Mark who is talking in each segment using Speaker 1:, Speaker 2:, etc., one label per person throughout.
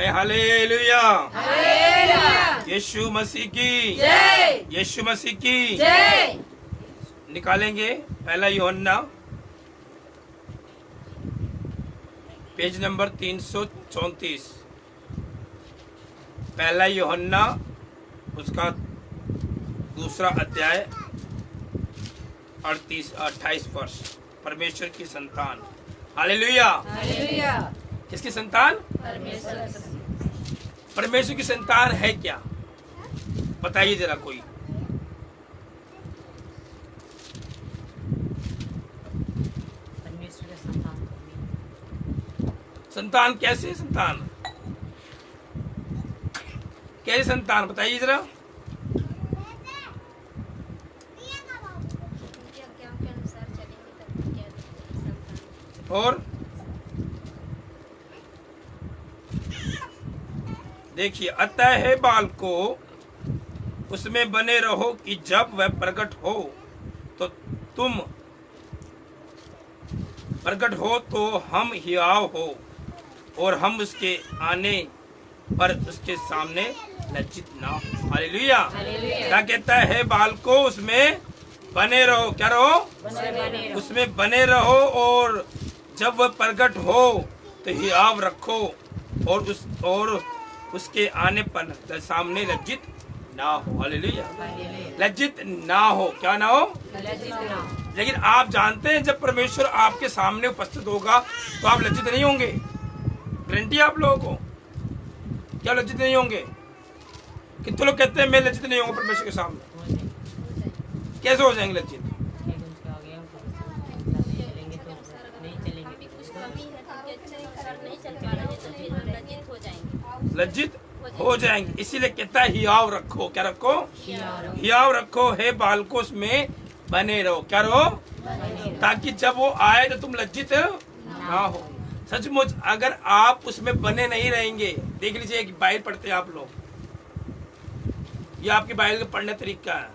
Speaker 1: कहे हालेलुया। यीशु मसीह की जय, यीशु मसीह की जय। निकालेंगे पहला यूहन्ना पेज नंबर 334। पहला यूहन्ना उसका दूसरा अध्याय 28 वर्ष। परमेश्वर की संतान, हालेलुया। किसकी संतान? परमेश्वर की संतान है क्या? बताइए जरा कोई।
Speaker 2: परमेश्वर की संतान।
Speaker 1: संतान कैसे? संतान कैसे? संतान बताइए जरा। और देखिए, अतः है बालको उसमें बने रहो कि जब वह प्रकट हो तो तुम प्रकट हो तो हम हियाव हो और हम उसके आने पर उसके सामने लज्जित ना हो। हालेलुया। क्या कहता है? बालको उसमें बने रहो। क्या रहो? उसमें बने रहो और जब वह प्रकट हो तो हियाव रखो और उसके आने पर सामने लज्जित ना हो। हालेलुया। लज्जित ना हो। क्या ना हो? लेकिन आप जानते हैं जब परमेश्वर आपके सामने उपस्थित होगा तो आप लज्जित नहीं होंगे। गारंटी आप लोगों को। क्या लज्जित नहीं होंगे? कितने लोग कहते हैं मैं लज्जित नहीं होंगे परमेश्वर के सामने? कैसे हो जाएंगे लज्जित? लज्जित हो जाएंगे। इसीलिए कहता है हियाव रखो। क्या रखो? हियाव रखो। हे बालकोस में बने रहो। क्या रहो? ताकि जब वो आए तो तुम लज्जित ना हो। सचमुच अगर आप उसमें बने नहीं रहेंगे, देख लीजिए एक बाइबल पढ़ते हैं आप लोग, ये आपकी बाइबल का पढ़ने तरीका है।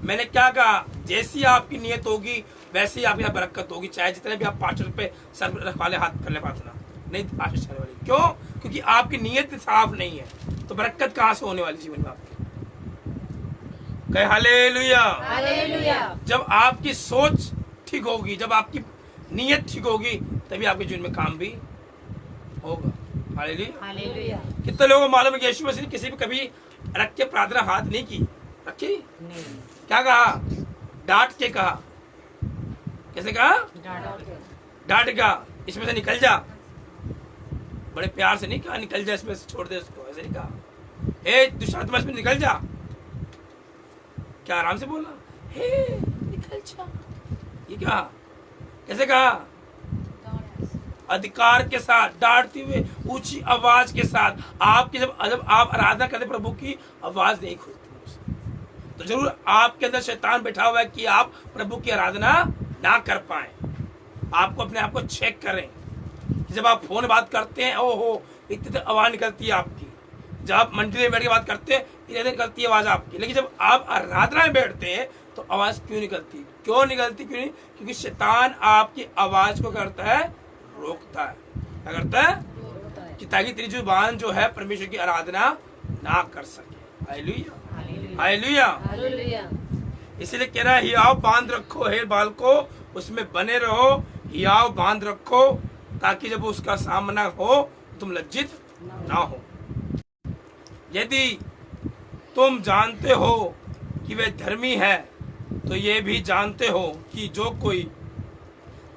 Speaker 1: मैंने क्या कहा? जैसी आपकी नियत होगी वैसी आपकी यहाँ बरकत होगी। चाहे जितने भी आप पास्टर पे सर वाले हाथ कर ले प्रार्थना नहीं आशीष करने वाली। क्यों? क्योंकि आपकी नियत साफ नहीं है तो बरकत कहाँ से होने वाली जीवन में आपकी? कहे हालेलुया। जब आपकी सोच ठीक होगी, जब आपकी नियत ठीक होगी, तभी आपके जीवन में काम भी होगा। हालेलुया। कितने लोगों को मालूम है कि यीशु मसीह ने किसी भी कभी रख के प्रार्थना हाथ नहीं की? रखी? क्या कहा? डांट के कहा। कैसे कहा? डांट का इसमें से निकल जा। बड़े प्यार से नहीं कहा निकल जा इसमें से, छोड़ दे उसको। ऐसे नहीं कहा ए दुष्टात्मा इसमें निकल जा। क्या आराम से बोला? हे निकल जा। ये कहा। कैसे कहा? अधिकार के साथ, डांटते हुए, ऊंची आवाज के साथ। आपकी जब आप आराधना करते प्रभु की आवाज नहीं खुलती तो जरूर आपके अंदर शैतान बैठा हुआ है कि आप प्रभु की आराधना ना कर पाए। आपको अपने आप को चेक करें। जब आप फोन बात करते हैं, ओहो इतनी आवाज निकलती है आपकी। जब आप मंदिर में बैठ के बात करते हैं इतनी निकलती है आवाज आपकी। लेकिन जब आप आराधना में बैठते हैं तो आवाज क्यों निकलती? क्यों निकलती? क्यों नहीं? क्योंकि शैतान आपकी आवाज को करता है, रोकता है। क्या करता है? कि ताकि तेरी जुबान जो है परमेश्वर की आराधना ना कर सके। हालेलुया। हालेलुया। इसलिए कह रहा है हियाव बांध रखो हे बालको, उसमें बने रहो। हियाव बांध रखो ताकि जब उसका सामना हो तुम लज्जित ना हो। यदि तुम जानते हो कि वे धर्मी है तो ये भी जानते हो कि जो कोई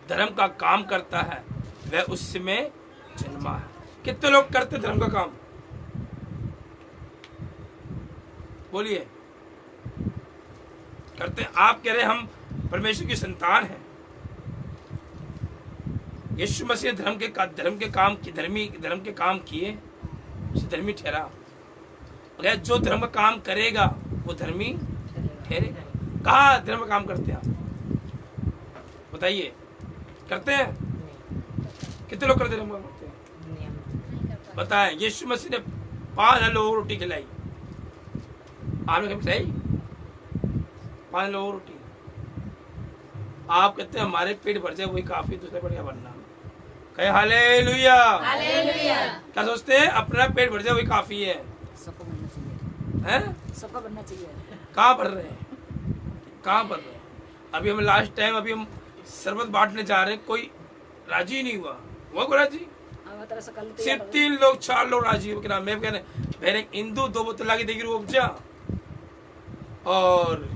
Speaker 1: धर्म का काम करता है वह उसमें जन्मा है। कितने लोग करते धर्म का काम? बोलिए। करते? आप कह रहे हम परमेश्वर की संतान हैं। यीशु मसीह धर्म के काम किए, उसे धर्मी ठहरा। अगर जो धर्म का काम करेगा वो धर्मी ठहरेगा। कहाँ धर्म का काम करते हैं आप? बताइए। करते हैं? कितने लोग करते धर्म का काम करते हैं? बताएं। यीशु मसीह ने 5,000 लोगों को रोटी खिलाई। आपने कभी खिलाई? 5 लोगों को रोटी। आप कहते हैं हमारे पेट भर जाए वही काफी, दूसरे पर क्या बनना? हालेलुया।
Speaker 2: हालेलुया।
Speaker 1: क्या सोचते हैं? अपना पेट भर जाए वही काफी है।
Speaker 2: सबको बनना चाहिए,
Speaker 1: हैं?
Speaker 2: सबको बनना चाहिए।
Speaker 1: कहाँ भर रहे हैं? कहाँ भर रहे हैं? अभी हम लास्ट टाइम अभी हम शरबत बांटने जा रहे हैं, कोई राजी ही नहीं हुआ। कोई राजी?
Speaker 2: हमारी तरह से कल
Speaker 1: सिर्फ 3 लोग 4 लोग राजी हो। क्या नाम? मैं कह रहे इंदू 2 बोतल ला के देगी रूह अफ़ज़ा, और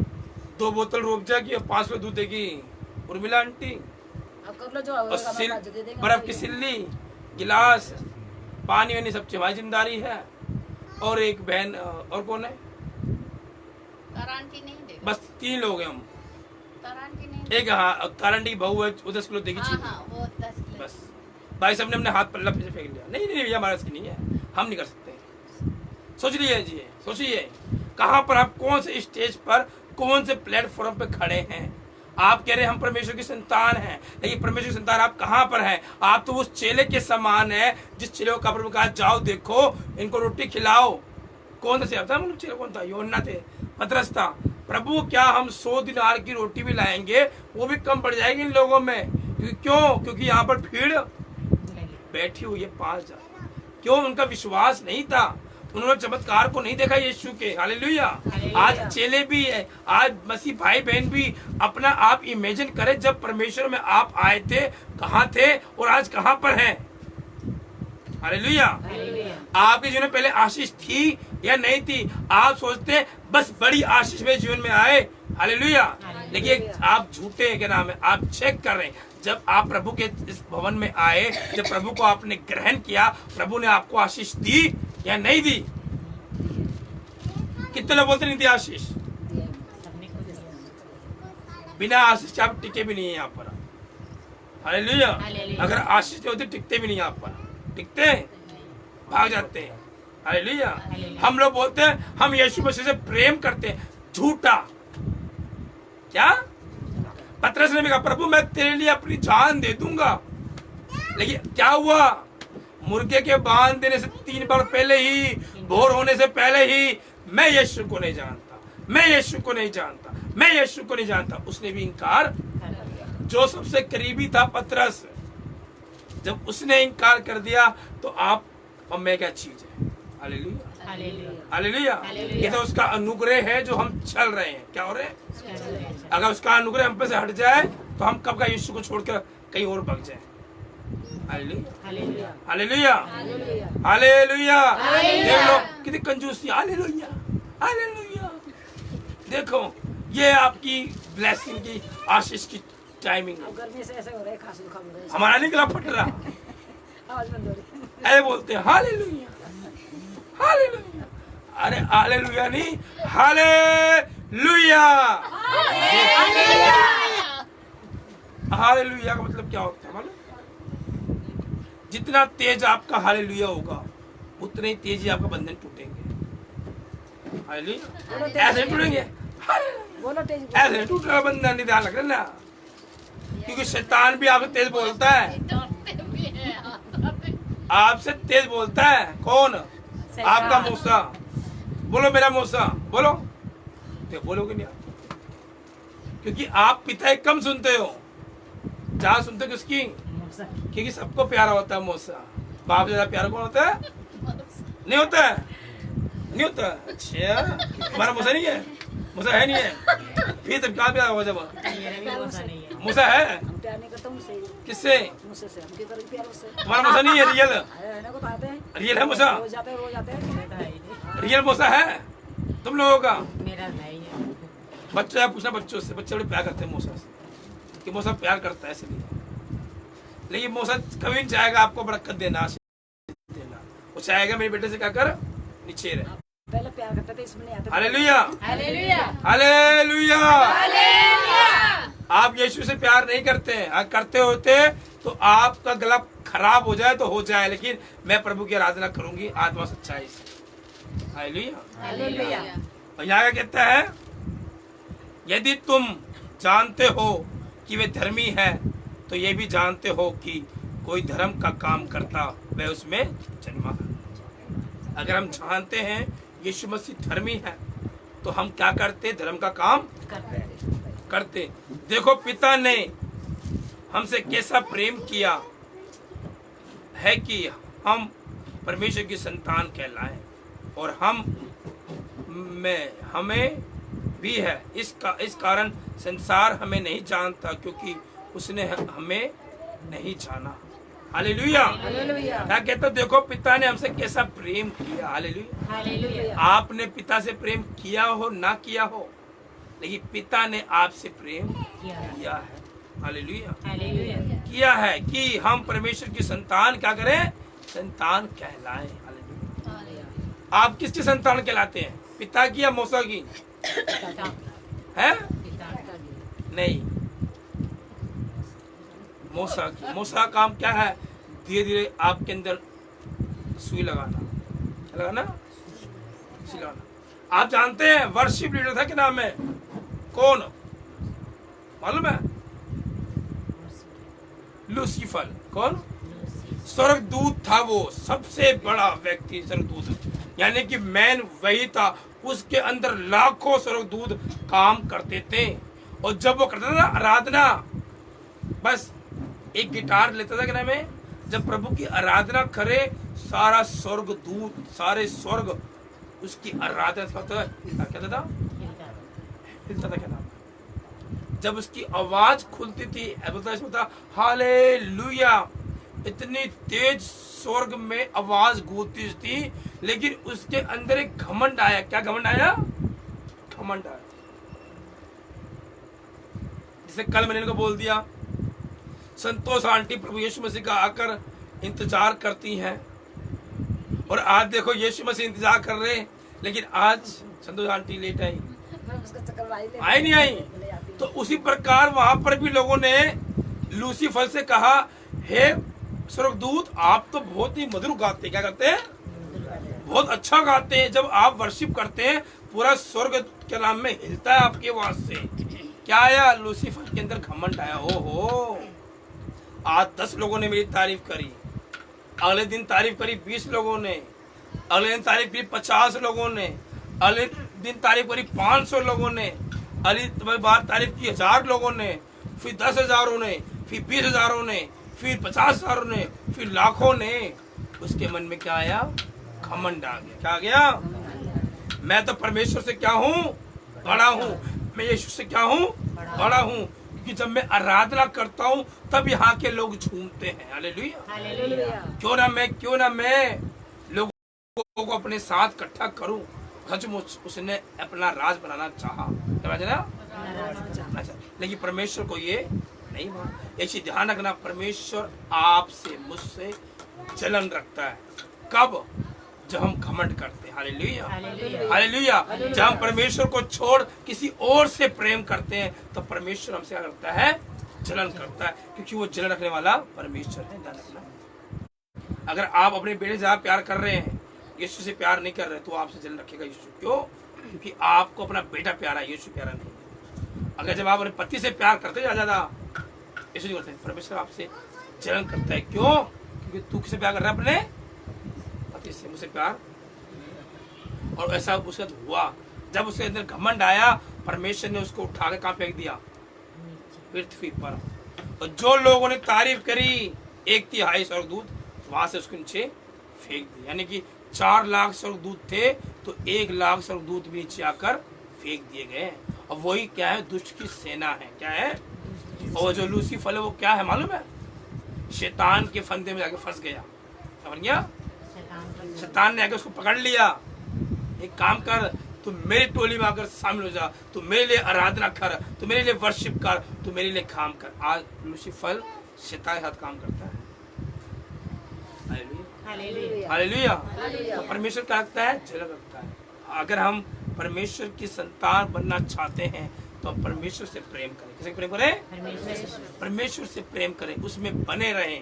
Speaker 1: 2 बोतल रूह अफ़ज़ा की, 5 किलो दूध देगी उर्मिला आंटी,
Speaker 2: अब कर लो जो
Speaker 1: और
Speaker 2: हमारा जो दे देंगे
Speaker 1: बर्फ की सिल्ली, गिलास, पानी वानी सब चीज हमारी जिम्मेदारी है। और एक बहन, और कौन है?
Speaker 3: तारांटी नहीं देगा।
Speaker 1: बस 3 लोग हैं हम।
Speaker 3: तारांटी नहीं।
Speaker 1: एक हाँ तारंडी बहू है, वो 10 किलो देगी
Speaker 3: हाँ
Speaker 1: चीनी।
Speaker 3: हाँ, वो 10 किलो।
Speaker 1: बस भाई साहब ने अपने हाथ पल्ला पे फेंक लिया। नहीं नहीं भैया, हमारा इसकी नहीं है, हम नहीं कर सकते। सोच लीजिए जी, सोचिए कहाँ पर आप, कौन से स्टेज पर, कौन से प्लेटफॉर्म पे खड़े हैं। आप कह रहे हैं हम परमेश्वर की संतान हैं, लेकिन परमेश्वर की संतान आप कहाँ पर हैं? आप तो उस चेले के समान है जिस चेले का प्रभु कहा जाओ देखो इनको रोटी खिलाओ। कौन था चेला? मतलब चेला कौन था? यूहन्ना थे, पतरस था। प्रभु क्या हम 100 दिनार की रोटी भी लाएंगे वो भी कम पड़ जाएगी इन लोगों में? क्यों? क्योंकि यहाँ पर भीड़ बैठी हुई है 5000। क्यों? उनका विश्वास नहीं था, उन्होंने चमत्कार को नहीं देखा यीशु के। हालेलुया। आज चेले भी है, आज मसीह भाई बहन भी। अपना आप इमेजिन करें, जब परमेश्वर में आप आए थे कहाँ थे और आज कहाँ पर हैं। हालेलुया। आपके जीवन में पहले आशीष थी या नहीं थी? आप सोचते हैं बस बड़ी आशीष मेरे जीवन में आए। हालेलुया। देखिए आप झूठे, क्या नाम है, आप चेक कर रहे हैं। जब आप प्रभु के इस भवन में आए, जब प्रभु को आपने ग्रहण किया, प्रभु ने आपको आशीष दी या नहीं दी? कितने लोग बोलते नहीं दी आशीष? बिना आशीष के आप टिके भी नहीं है यहाँ पर। हालेलुया। अगर आशीष नहीं होती टिकते भी नहीं यहाँ पर। टिकते हैं, भाग जाते हैं। हालेलुया। हम लोग बोलते हैं हम यीशु मसीह से प्रेम करते हैं, झूठा। क्या? पतरस ने भी कहा प्रभु मैं तेरे लिए अपनी जान दे दूंगा, लेकिन क्या हुआ? मुर्गे के बांध देने से 3 बार पहले ही, भोर होने से पहले ही, मैं यीशु को नहीं जानता, मैं यीशु को नहीं जानता, मैं यीशु को नहीं जानता। उसने भी इनकार। जो सबसे करीबी था पतरस, जब उसने इनकार कर दिया तो आप और मैं क्या चीज है? हालेलुया। हालेलुया। ये तो उसका अनुग्रह है जो हम चल रहे हैं। क्या हो रहे हैं? अगर उसका अनुग्रह हम पे से हट जाए तो हम कब का यीशु को छोड़कर कहीं और भाग जाए। हालेलुया। हालेलुया। हालेलुया। देख लो कितनी कंजूसी। हालेलुया। हालेलुया। देखो ये आपकी ब्लेसिंग की, आशीष की टाइमिंग है।
Speaker 2: गर्मी से ऐसे हो रहा है, खांसी जुकाम हो रहा है,
Speaker 1: हमारा नहीं गला फट रहा।
Speaker 2: आवाज बंद हो रही है।
Speaker 1: ऐसे बोलते हैं हालेलुया, हालेलुया। अरे हालेलुया नहीं, हालेलुया। हालेलुया का मतलब क्या होता है मालूम? जितना तेज आपका हालेलुया होगा उतने ही तेज ही आपका बंधन टूटेंगे। हालेलुया। ऐसे टूटेंगे,
Speaker 2: बोलो तेज,
Speaker 1: ऐसे टूट रहा बंधन। नहीं ध्यान रख लेना, क्योंकि शैतान भी आपसे तेज बोलता है। आपसे तेज बोलता है कौन? आपका मूसा। बोलो मेरा मूसा, बोलो। बोलोगे नहीं आप, क्योंकि आप पिता एक कम सुनते हो। जहाँ सुनते हो किसकी? क्योंकि सबको प्यारा होता है मूसा। बाप ज्यादा प्यारा कौन होता है? नहीं होता है, नहीं होता। अच्छा हमारा मूसा नहीं है? मूसा है नहीं है? फिर तब क्या प्यारा हो जब मूसा है?
Speaker 2: प्यार नहीं करता मुझसे।
Speaker 1: किससे?
Speaker 2: मुझसे से हम क्यों प्यार उससे?
Speaker 1: तुम्हारा मूसा नहीं है? रियल
Speaker 2: है ना, को तो आते हैं,
Speaker 1: रियल है मूसा?
Speaker 2: रोज जाते हैं।
Speaker 1: रियल मूसा है तुम लोगों का?
Speaker 3: मेरा नहीं है।
Speaker 1: बच्चों या पूछना बच्चों से, बच्चे बड़े प्यार करते हैं मूसा से, कि मूसा प्यार करता है इसलिए। लेकिन मूसा कभी नहीं चाहेगा आपको बरकत देना, आशीष देना। वो चाहेगा मेरे बेटे से क्या कर, नीचे रहे।
Speaker 2: पहले प्यार करते थे, इसमें नहीं आते।
Speaker 1: हालेलुया।
Speaker 3: हालेलुया।
Speaker 1: हालेलुया।
Speaker 3: हालेलुया।
Speaker 1: आप यीशु से प्यार नहीं करते हैं। अगर करते होते तो आपका गला खराब हो जाए तो हो जाए, लेकिन मैं प्रभु की आराधना करूंगी आत्मा सच्चाई से। हालेलुया।
Speaker 3: हालेलुया।
Speaker 1: और यहाँ क्या कहता है? यदि तुम जानते हो कि वे धर्मी है तो ये भी जानते हो कि कोई धर्म का काम करता वह उसमें जन्मा है। अगर हम जानते हैं यीशु मसीह धर्मी है तो हम क्या करते? धर्म का काम करते। देखो पिता ने हमसे कैसा प्रेम किया है कि हम परमेश्वर की संतान कहलाएं और हमें भी है। इस कारण संसार हमें नहीं जानता क्योंकि उसने हमें नहीं जाना। हालेलुया।
Speaker 2: हालेलुया।
Speaker 1: क्या कहते हो? देखो पिता ने हमसे कैसा प्रेम किया। हालेलुया।
Speaker 3: हालेलुया।
Speaker 1: आपने पिता से प्रेम किया हो ना किया हो, लेकिन पिता ने आपसे प्रेम किया है। हालेलुया।
Speaker 3: हालेलुया।
Speaker 1: किया है कि हम परमेश्वर की संतान क्या करें? संतान कहलाएं। हालेलुया। आप किसकी संतान कहलाते हैं? पिता की या मूसा की? है नहीं, मूसा की। मूसा का काम क्या है? धीरे धीरे आपके अंदर सुई लगाना। सुई लगाना। आप जानते हैं वर्शिप लीडर था, क्या नाम है? कौन मालूम है? लूसीफर। कौन? स्वर्गदूत था वो, सबसे बड़ा व्यक्ति स्वर्गदूत, यानी कि मैन वही था। उसके अंदर लाखों स्वर्गदूत काम करते थे और जब वो करता था ना आराधना, बस एक गिटार लेता था, क्या नाम है, जब प्रभु की आराधना करे सारा स्वर्गदूत, सारे स्वर्ग उसकी आराधना करता था। कहता था हिलता था। क्या नाम? जब उसकी आवाज खुलती थी बोलता हालेलुया। इतनी तेज स्वर्ग में आवाज गूंजती थी, लेकिन उसके अंदर एक घमंड आया। क्या घमंड आया? घमंड आया। जैसे कल मैंने इनको बोल दिया, संतोष आंटी प्रभु यीशु मसीह का आकर इंतजार करती हैं, और आज देखो यीशु मसीह इंतजार कर रहे हैं, लेकिन आज संतोष आंटी लेट आई। आई नहीं आई। तो उसी प्रकार वहां पर भी लोगों ने लूसीफर से कहा, हे स्वर्गदूत, आप तो बहुत ही मधुर गाते हैं। क्या करते हैं? बहुत अच्छा गाते हैं। जब आप वर्शिप करते हैं पूरा स्वर्ग के नाम में हिलता है आपके आवाज से। क्या आया? लूसीफर के अंदर घमंड आया। ओहो, आज 10 लोगों ने मेरी तारीफ करी, अगले दिन तारीफ करी 20 लोगों ने, अगले दिन तारीफ करी 50 लोगों ने, अगले दिन तारीफ करी 500 लोगों ने, अगली बार तारीफ की 1000 लोगों ने, फिर 10,000 ने, फिर 20,000 ने, फिर 50,000 ने, फिर लाखों ने। उसके मन में क्या आया? घमंड आ गया। क्या आ गया? मैं तो परमेश्वर से क्या हूँ? बड़ा हूँ। मैं यीशु से क्या हूँ? बड़ा हूँ। क्योंकि जब मैं आराधना करता हूँ तब यहाँ के लोग झूमते हैं। हालेलुया।
Speaker 2: हालेलुया।
Speaker 1: क्यों ना मैं लोगों को अपने साथ इकट्ठा करूं। सचमुच उसने अपना राज बनाना चाहा, लेकिन परमेश्वर को ये नहीं माना। एक चीज ध्यान रखना, परमेश्वर आपसे मुझसे जलन रखता है। कब? जब हम घमंड करते हैं। हालेलुया। हालेलुया। जब हम परमेश्वर को छोड़ किसी और से प्रेम करते हैं तो परमेश्वर हमसे क्या करता है? जलन करता है, क्योंकि वो जलन रखने वाला परमेश्वर है। ध्यान रखना, अगर आप अपने बेटे से प्यार कर रहे हैं, यीशु से प्यार नहीं कर रहे, तो आपसे जलन रखेगा यीशु। क्यों? क्योंकि आपको अपना बेटा प्यारा है, यीशु प्यारा नहीं। अगर जब आप अपने पति से प्यार करते ज्यादा, यीशु नहीं करते, परमेश्वर आपसे जलन करता है। क्यों? क्योंकि तू किससे प्यार कर रहा है? अपने पति से। मुझसे प्यार। और ऐसा उसके साथ हुआ। जब उसके अंदर घमंड आया, परमेश्वर ने उसको उठा के कहाँ फेंक दिया? पृथ्वी पर। और जो लोगों ने तारीफ करी 1/3 स्वर्गदूत वहां से उसके नीचे फेंक दिया। यानी कि 4 लाख स्वर्गदूत थे तो 1 लाख स्वर्गदूत भी नीचे आकर फेंक दिए गए। और वही क्या है? दुष्ट की सेना है। क्या है? और जो लूसीफर है वो क्या है मालूम है? शैतान के फंदे में जाके फंस गया। समझ गया? शैतान ने आकर उसको पकड़ लिया। एक काम कर, तू मेरी टोली में आकर शामिल हो जा, तू मेरे लिए आराधना कर, तू मेरे लिए वर्शिप कर, तू मेरे लिए काम कर। आज लूसीफर शैतान के साथ काम करता है। हालेलुया। तो परमेश्वर क्या रखता है? जलन रखता है। अगर हम परमेश्वर की संतान बनना चाहते हैं तो हम परमेश्वर से प्रेम करें। किससे प्रेम करें? परमेश्वर से प्रेम करें, उसमें बने रहें,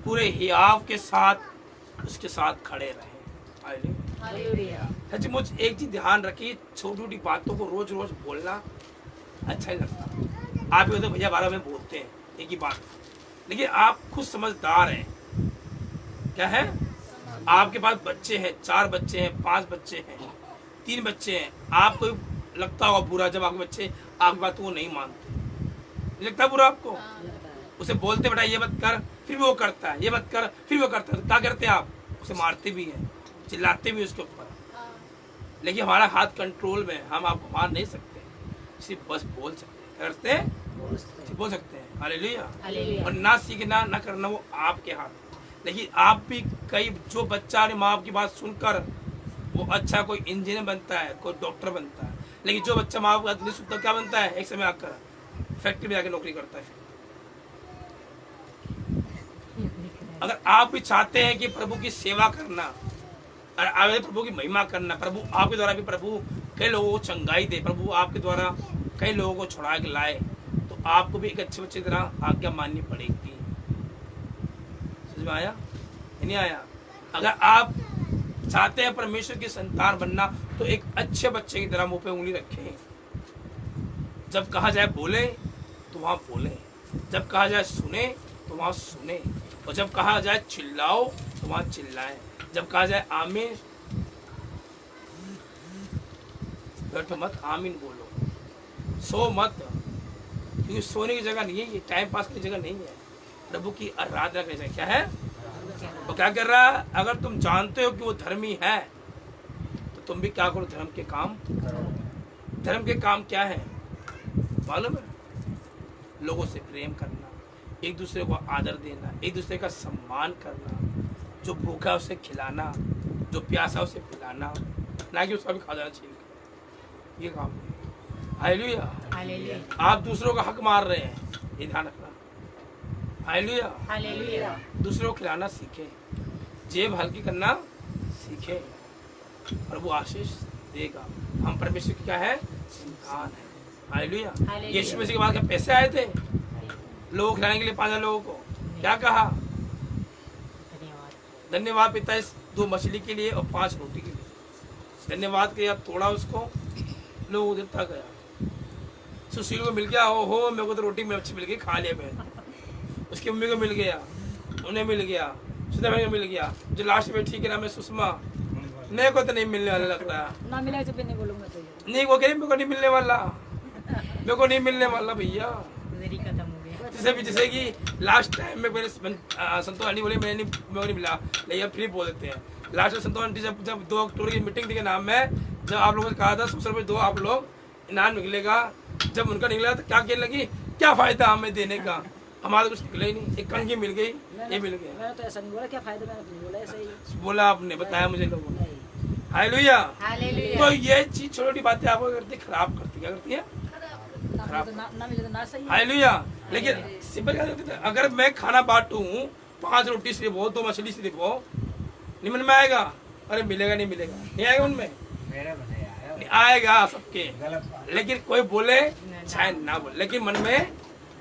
Speaker 1: पूरे हियाव के साथ उसके साथ खड़े रहें। हालेलुया। सचमुच एक चीज ध्यान रखिए, छोटी छोटी बातों को रोज रोज बोलना अच्छा नहीं लगता। आप ये तो भैया 12 में बोलते हैं एक ही बात, लेकिन आप खुद समझदार हैं। क्या है? आपके पास बच्चे हैं, 4 बच्चे हैं, 5 बच्चे हैं, 3 बच्चे हैं। आपको लगता होगा बुरा जब आपके बच्चे आपकी बात को नहीं मानते। लगता है बुरा आपको? उसे बोलते बेटा ये मत कर, फिर वो करता है, ये मत कर, फिर वो करता है। तो क्या करते हैं आप? उसे मारते भी हैं, चिल्लाते भी उसके ऊपर, लेकिन हमारा हाथ कंट्रोल में है, हम आपको मार नहीं सकते, सिर्फ बस बोल सकते हैं। क्या करते हैं? सिर्फ बोल सकते हैं। हालेलुया।
Speaker 3: हालेलुया।
Speaker 1: और ना सीखना ना करना वो आपके हाथ। लेकिन आप भी कई जो बच्चा अपने माँ बाप की बात सुनकर वो अच्छा कोई इंजीनियर बनता है, कोई डॉक्टर बनता है, लेकिन जो बच्चा माँ बाप की बात नहीं सुनता क्या बनता है? एक समय आकर फैक्ट्री में जाकर नौकरी करता है। अगर आप भी चाहते हैं कि प्रभु की सेवा करना और आगे प्रभु की महिमा करना, प्रभु आपके द्वारा भी प्रभु कई लोगों को चंगाई दे, प्रभु आपके द्वारा कई लोगों को छुड़ा के लाए, तो आपको भी एक अच्छे बच्चे की तरह आज्ञा माननी पड़ेगी। समझ में आया? नहीं आया? अगर आप चाहते हैं परमेश्वर की संतान बनना, तो एक अच्छे बच्चे की तरह मुंह पे उंगली रखें। जब कहा जाए बोले तो वहां बोले, जब कहा जाए सुने तो वहां सुने, और जब कहा जाए चिल्लाओ तो वहां चिल्लाएं, जब कहा जाए आमीन बैठो मत, आमीन बोलो। सो मत, क्योंकि सोने की जगह नहीं है ये, टाइम पास की जगह नहीं है, प्रभु की आराधना करनी चाहिए। क्या है? वो क्या कर रहा है? अगर तुम जानते हो कि वो धर्मी है तो तुम भी क्या करो? धर्म के काम करो। धर्म के काम क्या है मालूम है? लोगों से प्रेम करना, एक दूसरे को आदर देना, एक दूसरे का सम्मान करना, जो भूखा उसे खिलाना, जो प्यासा उसे पिलाना, ना कि उसका भी खा जाना चाहिए। ये काम है। हालेलुया।
Speaker 3: हालेलुया।
Speaker 1: आप दूसरों का हक मार रहे हैं, ये ध्यान रखना। हालेलुया।
Speaker 3: हालेलुया।
Speaker 1: दूसरों को खिलाना सीखे, जेब हल्की करना सीखे, प्रभु आशीष देगा। हम परमेश्वर की क्या है? संतान है। हालेलुया।
Speaker 3: हालेलुया।
Speaker 1: यीशु मसीह के बाद क्या पैसे आए थे लोगों को खिलाने के लिए? 5,000 लोगों को क्या कहा?
Speaker 3: धन्यवाद।
Speaker 1: धन्यवाद पिता इस 2 मछली के लिए और 5 रोटी के लिए। धन्यवाद किया, तोड़ा उसको, लोग देता गया। सुशील को मिल गया, हो मेरे को तो रोटी में अच्छी मिल गई, खा लिया मैंने। उसकी मम्मी को मिल गया, उन्हें मिल गया, सुधा को मिल गया, जो लास्ट में ठीक है नाम है सुषमा, मेरे को तो नहीं मिलने वाला लग रहा।
Speaker 2: ना मिला तो भी नहीं बोलूंगा तो ये।
Speaker 1: नहीं वो कह मेरे को नहीं मिलने वाला, मेरे को नहीं मिलने वाला भैया।
Speaker 3: उधर ही खत्म हो गया।
Speaker 1: जैसे कि लास्ट टाइम में पहले संतोष आंटी बोले मेरे को नहीं मिला, लेकिन अब फिर बोल देते हैं। लास्ट में संतोष आंटी जब 2 अक्टूबर की मीटिंग थी के नाम में, जब आप लोगों ने कहा था सबसे पहले 2 आप लोग इनाम निकलेगा, जब उनका निकला तो क्या कहने लगी, क्या फायदा हमें देने का, हमारा तो कुछ निकला ही नहीं। एक कणकी मिल गई, ये मिल गया।
Speaker 2: मैंने तो ऐसा नहीं बोला, क्या फायदा, मैंने तो नहीं बोला, ऐसा ही
Speaker 1: बोला आपने, बताया मुझे लोगों ने।
Speaker 2: नहीं।
Speaker 1: हालेलुया।
Speaker 3: हालेलुया।
Speaker 1: तो ये चीज छोटी छोटी बातें आपको करती खराब करती, क्या करती है?
Speaker 2: ना मिले तो ना सही है।
Speaker 1: हालेलुया। लेकिन सिंपल क्या करते थे, अगर मैं खाना बांटूं 5 रोटी सिर्फ हो, 2 मछली सिर्फ हो, नहीं मन में आएगा? अरे मिलेगा नहीं मिलेगा, नहीं आएगा उनमें, नहीं आएगा सबके। लेकिन कोई बोले चाहे ना बोले, लेकिन मन में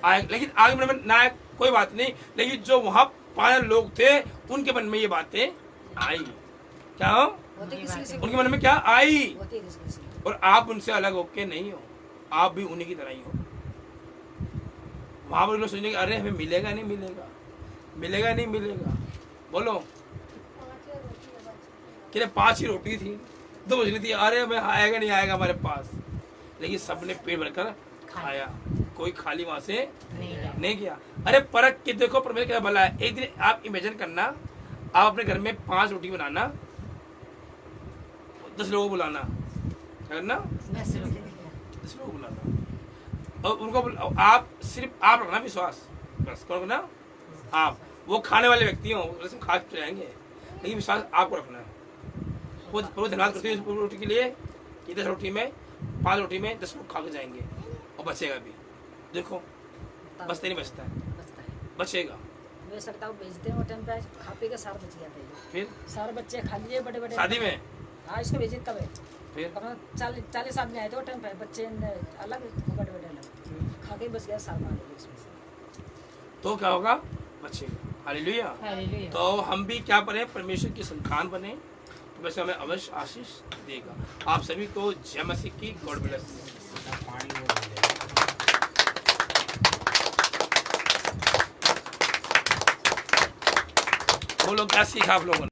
Speaker 1: आए, लेकिन आगे मन में ना आए कोई बात नहीं, लेकिन जो वहाँ 5 लोग थे उनके मन में ये बातें आई। क्या हो?
Speaker 2: होती किसी किसी
Speaker 1: उनके मन में क्या आई?
Speaker 2: होती किसी किसी
Speaker 1: और आप उनसे अलग होके नहीं हो, आप भी उन्हीं की तरह ही हो। वहां पर लोग सोचेंगे अरे हमें मिलेगा नहीं मिलेगा, मिलेगा नहीं मिलेगा। बोलो कि 5 ही रोटी थी, 2 मछली थी, अरे मैं आएगा नहीं आएगा हमारे पास, लेकिन सबने पेट भरकर खाया, कोई खाली वहां से नहीं गया। अरे परख के देखो परमेश्वर क्या भला है। एक दिन आप इमेजिन करना, आप अपने घर में 5 रोटी बनाना, 10 लोगों को बुलाना, क्या करना? 10 लोगों को बुलाना, और उनको आप सिर्फ आप रखना विश्वास, बस कौन रखना? आप। वो खाने वाले व्यक्ति हो, वैसे खा के जाएंगे, लेकिन विश्वास आपको रखना है। वो धन्यवाद करते हैं रोटी के लिए कि 10 रोटी में 5 रोटी में 10 लोग खा के जाएंगे और बचेगा भी। देखो बचते नहीं, बचता है,
Speaker 2: बचता है।
Speaker 1: बचेगा।
Speaker 2: मैं सकता हूँ भेजते हैं वो टाइम पे, खा पी के सारे बच जाते हैं,
Speaker 1: फिर
Speaker 2: सारे बच्चे खा लिए बड़े बड़े।
Speaker 1: शादी में
Speaker 2: हाँ इसको भेजे तब है,
Speaker 1: फिर
Speaker 2: 40 आदमी आए थे वो टाइम पे, बच्चे अलग बड़े बड़े अलग, खा के बच गया सारे मार लिए इसमें से।
Speaker 1: तो क्या होगा? बचेगा। हालेलुया।
Speaker 3: हालेलुया।
Speaker 1: तो हम भी क्या बने? परमेश्वर की संतान बने, तो वैसे हमें अवश्य आशीष देगा। आप सभी को जय मसीह की, गॉड ब्लेस। बोलो क्या सीखा आप लोगों ने?